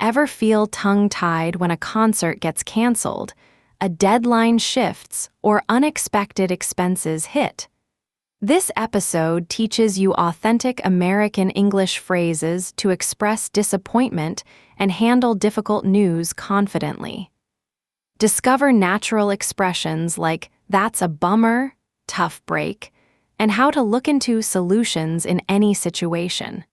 Ever feel tongue-tied when a concert gets canceled, a deadline shifts, or unexpected expenses hit? This episode teaches you authentic American English phrases to express disappointment and handle difficult news confidently. Discover natural expressions like "that's a bummer," "tough break," and how to look into solutions in any situation.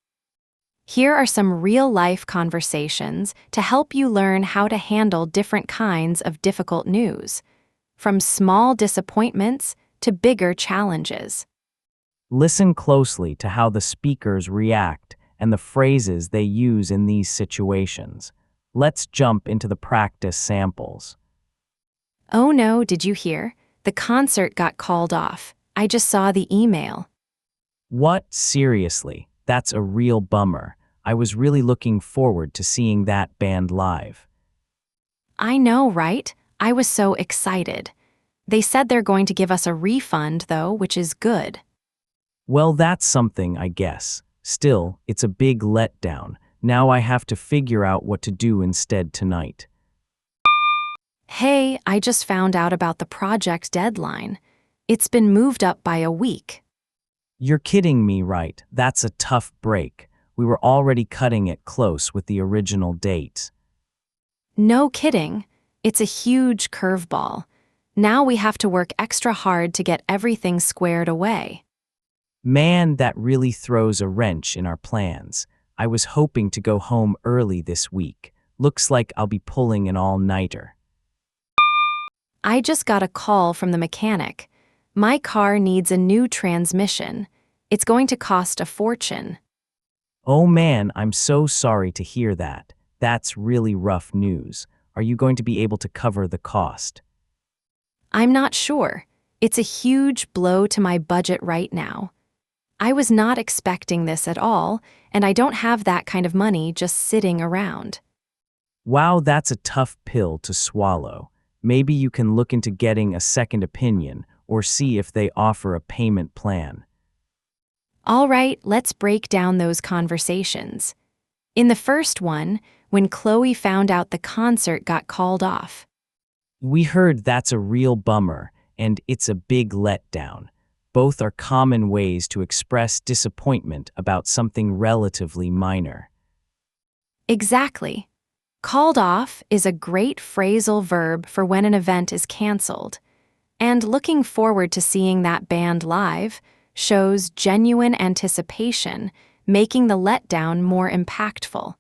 Here are some real-life conversations to help you learn how to handle different kinds of difficult news, from small disappointments to bigger challenges. Listen closely to how the speakers react and the phrases they use in these situations. Let's jump into the practice samples. "Oh no, did you hear? The concert got called off. I just saw the email." What? Seriously? That's a real bummer. I was really looking forward to seeing that band live. "I know, right? I was so excited. They said they're going to give us a refund, though, which is good." Well, that's something, I guess. Still, it's a big letdown. Now I have to figure out what to do instead tonight. "Hey, I just found out about the project deadline. It's been moved up by a week." You're kidding me, right? That's a tough break. We were already cutting it close with the original date. "No kidding. It's a huge curveball. Now we have to work extra hard to get everything squared away." Man, that really throws a wrench in our plans. I was hoping to go home early this week. Looks like I'll be pulling an all-nighter. "I just got a call from the mechanic. My car needs a new transmission. It's going to cost a fortune." Oh man, I'm so sorry to hear that. That's really rough news. Are you going to be able to cover the cost? "I'm not sure. It's a huge blow to my budget right now. I was not expecting this at all, and I don't have that kind of money just sitting around." Wow, that's a tough pill to swallow. Maybe you can look into getting a second opinion or see if they offer a payment plan. All right, let's break down those conversations. In the first one, when Chloe found out the concert got called off. We heard that's a real bummer, and it's a big letdown. Both are common ways to express disappointment about something relatively minor. Exactly. Called off is a great phrasal verb for when an event is canceled. And looking forward to seeing that band live shows genuine anticipation, making the letdown more impactful.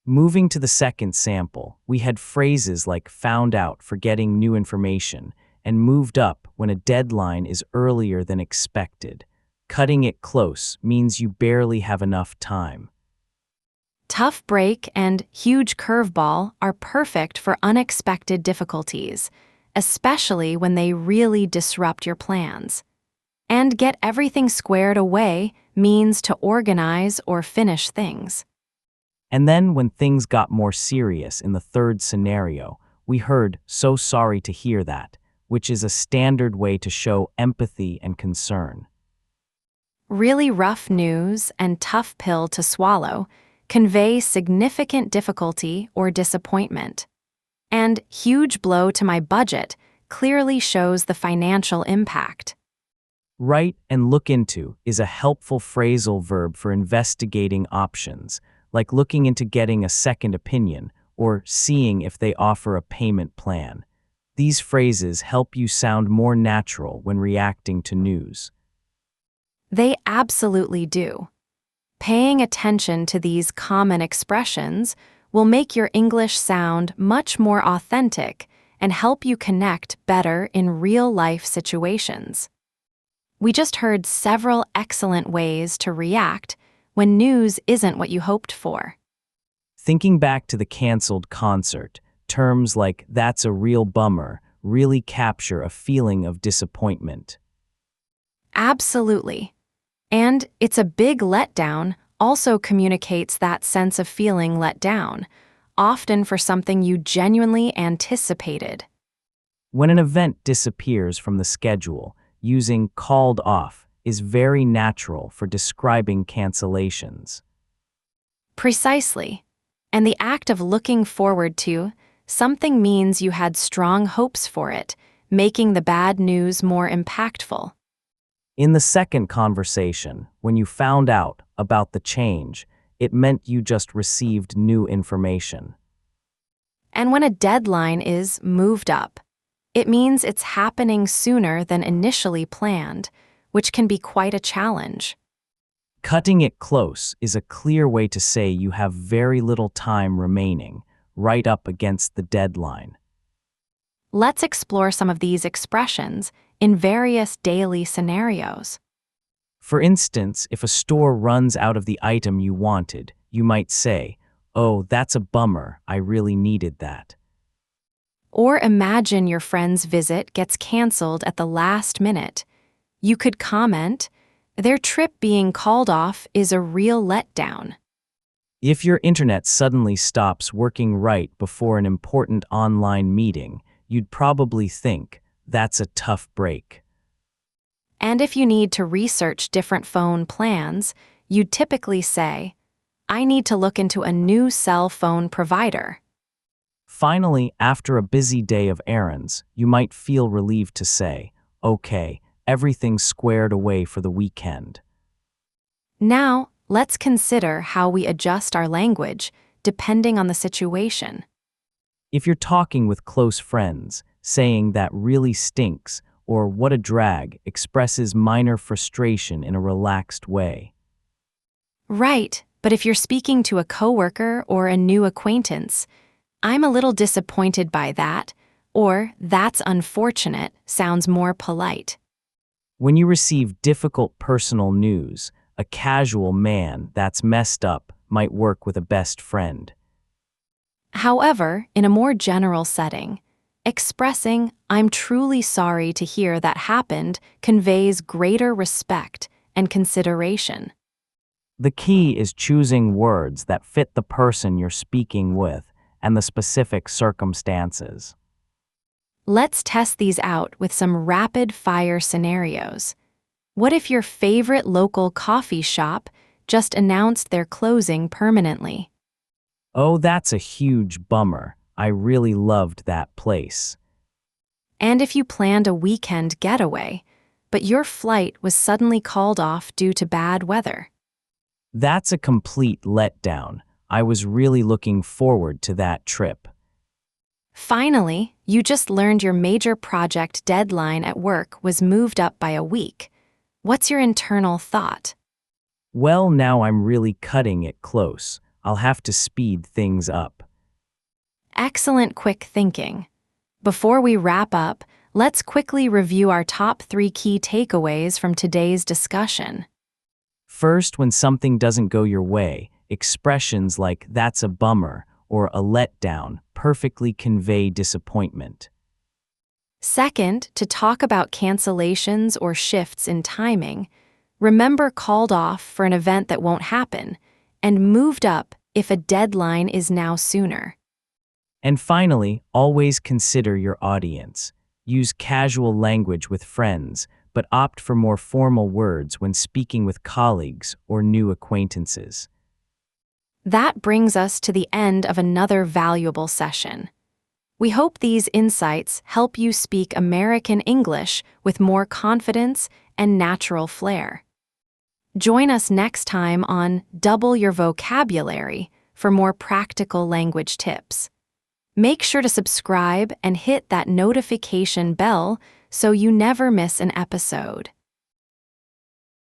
Moving to the second sample, we had phrases like found out for getting new information and moved up when a deadline is earlier than expected. Cutting it close means you barely have enough time. Tough break and huge curveball are perfect for unexpected difficulties, especially when they really disrupt your plans. And get everything squared away means to organize or finish things. And then when things got more serious in the third scenario, we heard "so sorry to hear that," which is a standard way to show empathy and concern. Really rough news and tough pill to swallow convey significant difficulty or disappointment. And huge blow to my budget clearly shows the financial impact. Write and look into is a helpful phrasal verb for investigating options, like looking into getting a second opinion or seeing if they offer a payment plan. These phrases help you sound more natural when reacting to news. They absolutely do. Paying attention to these common expressions will make your English sound much more authentic and help you connect better in real-life situations. We just heard several excellent ways to react when news isn't what you hoped for. Thinking back to the canceled concert, terms like "that's a real bummer" really capture a feeling of disappointment. Absolutely. And "it's a big letdown" also communicates that sense of feeling let down, often for something you genuinely anticipated. When an event disappears from the schedule, using "called off" is very natural for describing cancellations. Precisely. And the act of looking forward to something means you had strong hopes for it, making the bad news more impactful. In the second conversation, when you found out about the change, it meant you just received new information. And when a deadline is moved up, it means it's happening sooner than initially planned, which can be quite a challenge. Cutting it close is a clear way to say you have very little time remaining, right up against the deadline. Let's explore some of these expressions in various daily scenarios. For instance, if a store runs out of the item you wanted, you might say, "Oh, that's a bummer, I really needed that." Or imagine your friend's visit gets canceled at the last minute. You could comment, "Their trip being called off is a real letdown." If your internet suddenly stops working right before an important online meeting, you'd probably think, "That's a tough break." And if you need to research different phone plans, you'd typically say, "I need to look into a new cell phone provider." Finally, after a busy day of errands, you might feel relieved to say, "Okay, everything's squared away for the weekend." Now, let's consider how we adjust our language depending on the situation. If you're talking with close friends, saying "that really stinks" or "what a drag" expresses minor frustration in a relaxed way. Right, but if you're speaking to a coworker or a new acquaintance, "I'm a little disappointed by that," or "that's unfortunate," sounds more polite. When you receive difficult personal news, a casual "man, that's messed up" might work with a best friend. However, in a more general setting, expressing "I'm truly sorry to hear that happened" conveys greater respect and consideration. The key is choosing words that fit the person you're speaking with and the specific circumstances. Let's test these out with some rapid-fire scenarios. What if your favorite local coffee shop just announced they're closing permanently? "Oh, that's a huge bummer. I really loved that place." And if you planned a weekend getaway, but your flight was suddenly called off due to bad weather? "That's a complete letdown. I was really looking forward to that trip." Finally, you just learned your major project deadline at work was moved up by a week. What's your internal thought? "Well, now I'm really cutting it close. I'll have to speed things up." Excellent quick thinking. Before we wrap up, let's quickly review our top 3 key takeaways from today's discussion. First, when something doesn't go your way, expressions like "that's a bummer" or "a letdown" perfectly convey disappointment. Second, to talk about cancellations or shifts in timing, remember called off for an event that won't happen, and moved up if a deadline is now sooner. And finally, always consider your audience. Use casual language with friends, but opt for more formal words when speaking with colleagues or new acquaintances. That brings us to the end of another valuable session. We hope these insights help you speak American English with more confidence and natural flair. Join us next time on Double Your Vocabulary for more practical language tips. Make sure to subscribe and hit that notification bell so you never miss an episode.